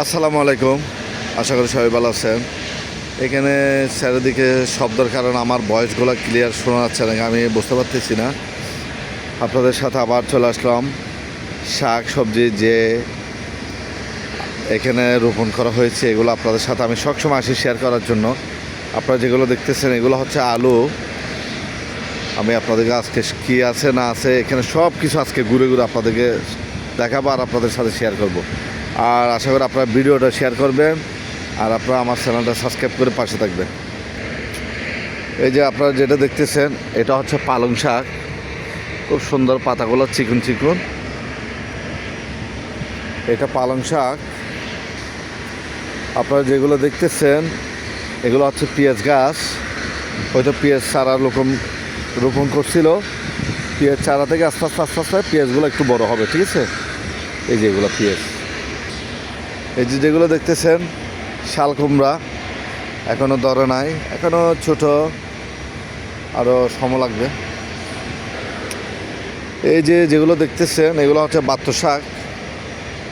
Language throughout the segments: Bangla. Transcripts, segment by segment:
আসসালামু আলাইকুম। আশা করি সবাই ভালো আছেন। এখানে চারিদিকে শব্দের কারণে আমার ভয়েসগুলো ক্লিয়ার শোনা যাচ্ছে না, আমি বুঝতে পারতেছি না। আপনাদের সাথে আবার চলে আসলাম শাক সবজি যে এখানে রোপণ করা হয়েছে, এগুলো আপনাদের সাথে আমি সবসময় আসি শেয়ার করার জন্য। আপনারা যেগুলো দেখতেছেন এগুলো হচ্ছে আলু। আমি আপনাদেরকে আজকে কী আছে না আছে এখানে সব কিছু আজকে ঘুরে ঘুরে আপনাদেরকে দেখাবো আর আপনাদের সাথে শেয়ার করব। আর আশা করি আপনারা ভিডিওটা শেয়ার করবেন আর আপনারা আমার চ্যানেলটা সাবস্ক্রাইব করে পাশে থাকবেন। এই যে আপনারা যেটা দেখতেছেন এটা হচ্ছে পালং শাক, খুব সুন্দর পাতাগুলো চিকন চিকন। এটা পালং শাক। আপনারা যেগুলো দেখতেছেন এগুলো হচ্ছে পেঁয়াজ গাছ। হয়তো পেঁয়াজ চারা রোপণ করছিল, পেঁয়াজ চারা থেকে আস্তে আস্তে আস্তে আস্তে পেঁয়াজগুলো একটু বড় হবে, ঠিক আছে। এই যে এগুলো পেঁয়াজ। এই যে যেগুলো দেখতেছেন শাল কুমড়া, এখনও ধরে নাই, এখনও ছোট, আরও সময় লাগবে। এই যে যেগুলো দেখতেছেন এগুলো হচ্ছে বাত্ত শাক,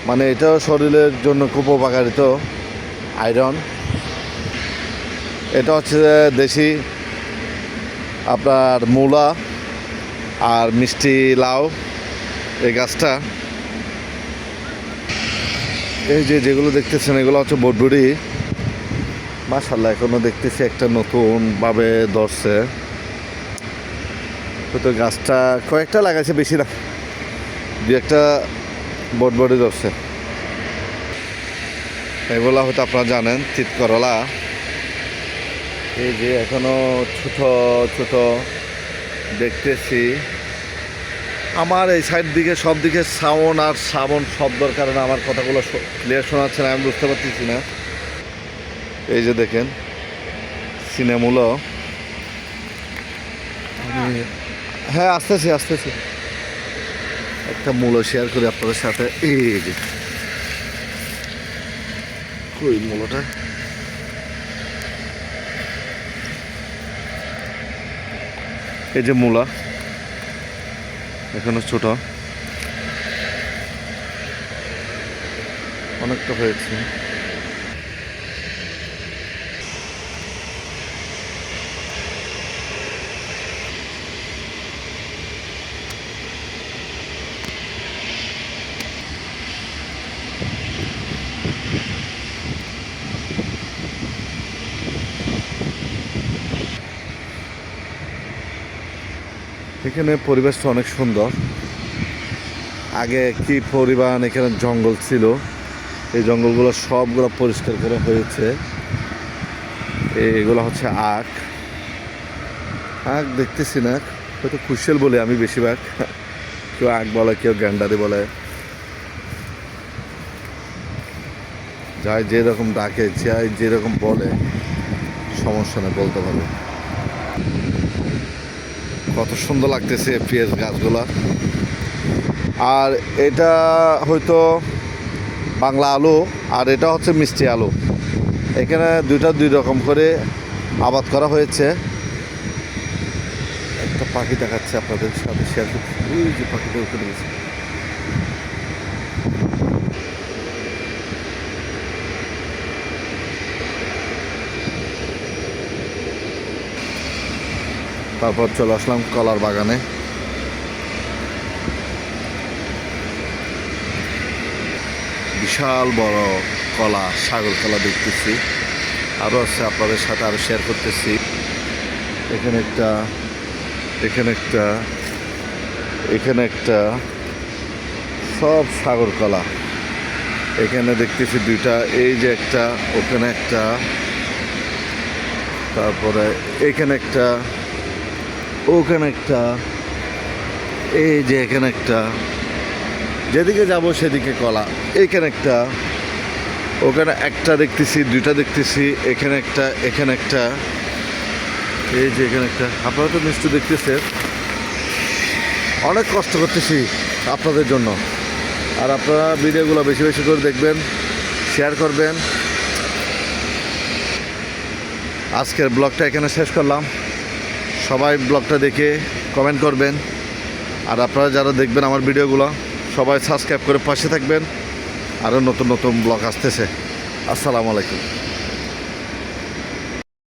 মানে এটাও শরীরের জন্য খুব উপকারিত, আয়রন। এটা হচ্ছে দেশি আপনার মূলা আর মিষ্টি লাউ এই গাছটা। এই যে যেগুলো দেখতেছেন এগুলো হচ্ছে বটবড়ি। মাশাআল্লাহ এখনও দেখতেছি একটা নতুনভাবে ধরছে, হয়তো গাছটা কয়েকটা লাগাইছে, বেশি না, দু একটা বটবড়ি ধরছে। এগুলো হয়তো আপনারা জানেন তিত করলা। এই যে এখনও ছোট ছোট দেখতেছি। আমার এই সাইড দিকে সব দিকে সাউন্ড আর শব্দর কারণে আমার কথাগুলো ক্লিয়ার শোনাচ্ছে না, আমি বুঝতে পারতেছি না। এই যে দেখেন সিনেমুলো। হ্যাঁ আসতেছি একটা মূলো শেয়ার করি আপনাদের সাথে। এই যে কই মূলোটা, এই যে মূলা এখনো ছোট, অনেকটা হয়েছে। এখানে পরিবেশটা অনেক সুন্দর। আগে কি পরিমাণ এখানে জঙ্গল ছিল, এই জঙ্গলগুলো সবগুলো পরিষ্কার করা হয়েছে। এগুলো হচ্ছে আখ দেখতেছি না, হয়তো কুশেল বলে আমি বেশিরভাগ, কেউ আখ বলে কেউ গ্যান্ডারি বলে, যাই যেরকম ডাকে যাই যেরকম বলে সমস্যা নেই, বলতে পারবে। কত সুন্দর লাগতেছে পেঁয়াজ গাছগুলা। আর এটা হয়তো বাংলা আলু আর এটা হচ্ছে মিষ্টি আলু। এখানে দুই রকম করে আবাদ করা হয়েছে। একটা পাখি দেখাচ্ছে আপনাদের সাথে শেয়ার করছি। ওই যে পাখিটা উঠে গেছে। তারপর চলে আসলাম কলার বাগানে। বিশাল বড় কলা, সাগর কলা দেখতেছি, আরও আছে, আপনাদের সাথে আরও শেয়ার করতেছি। এখানে একটা, এখানে একটা, এখানে একটা, সব সাগর কলা। এখানে দেখতেছি দুইটা, এই যে একটা, ওখানে একটা, তারপরে এখানে একটা, ওখানে একটা, এই যে এখানে একটা, যেদিকে যাব সেদিকে কলা। এইখানে একটা, ওখানে একটা দেখতেছি, দুইটা দেখতেছি, এখানে একটা, এখানে একটা, এই যে এখানে একটা। আপনারা তো নিশ্চয় দেখতেছেন, অনেক কষ্ট করতেছি আপনাদের জন্য। আর আপনারা ভিডিওগুলো বেশি বেশি করে দেখবেন, শেয়ার করবেন। আজকের ব্লগটা এখানে শেষ করলাম। সবাই ব্লগটা দেখে কমেন্ট করবেন, আর আপনারা যারা দেখবেন আমার ভিডিওগুলো সবাই সাবস্ক্রাইব করে পাশে থাকবেন। আরও নতুন নতুন ব্লগ আসতেছে। আসসালামু আলাইকুম।